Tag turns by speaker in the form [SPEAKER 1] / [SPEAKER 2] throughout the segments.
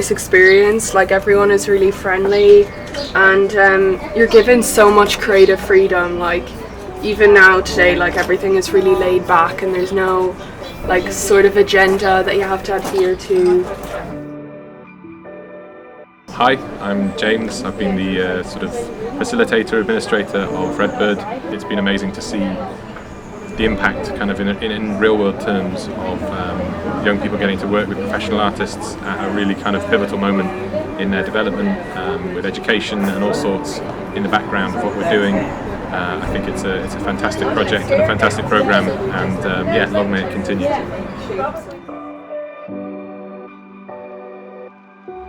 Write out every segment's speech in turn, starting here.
[SPEAKER 1] nice experience. Like, everyone is really friendly, and you're given so much creative freedom. Like, even now today, like, everything is really laid back and there's no like sort of agenda that you have to adhere to.
[SPEAKER 2] Hi, I'm James. I've been the sort of facilitator, administrator of Redbird. It's been amazing to see the impact kind of in real world terms of young people getting to work with professional artists at a really kind of pivotal moment in their development, with education and all sorts in the background of what we're doing. I think it's a fantastic project and a fantastic programme, and long may it continue.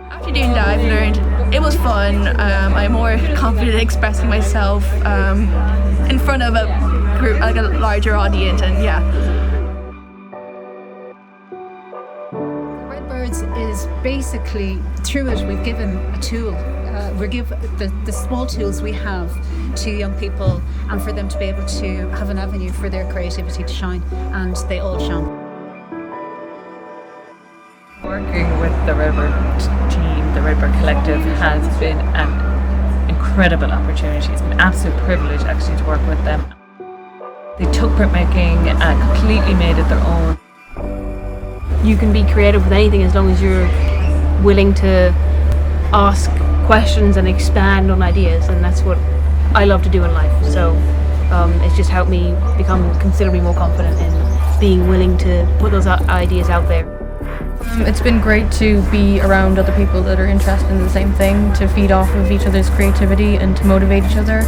[SPEAKER 3] After doing that, I've learned it was fun. I'm more confident in expressing myself in front of a group, like a larger audience, and yeah.
[SPEAKER 4] Redbirds is basically, through it, we've given a tool. We give the small tools we have to young people, and for them to be able to have an avenue for their creativity to shine, and they all shine.
[SPEAKER 5] Working with the Redbird team, the Redbird Collective, has been an incredible opportunity. It's been an absolute privilege actually to work with them. They took printmaking and completely made it their own.
[SPEAKER 6] You can be creative with anything as long as you're willing to ask questions and expand on ideas, and that's what I love to do in life. So it's just helped me become considerably more confident in being willing to put those ideas out there.
[SPEAKER 7] It's been great to be around other people that are interested in the same thing, to feed off of each other's creativity and to motivate each other.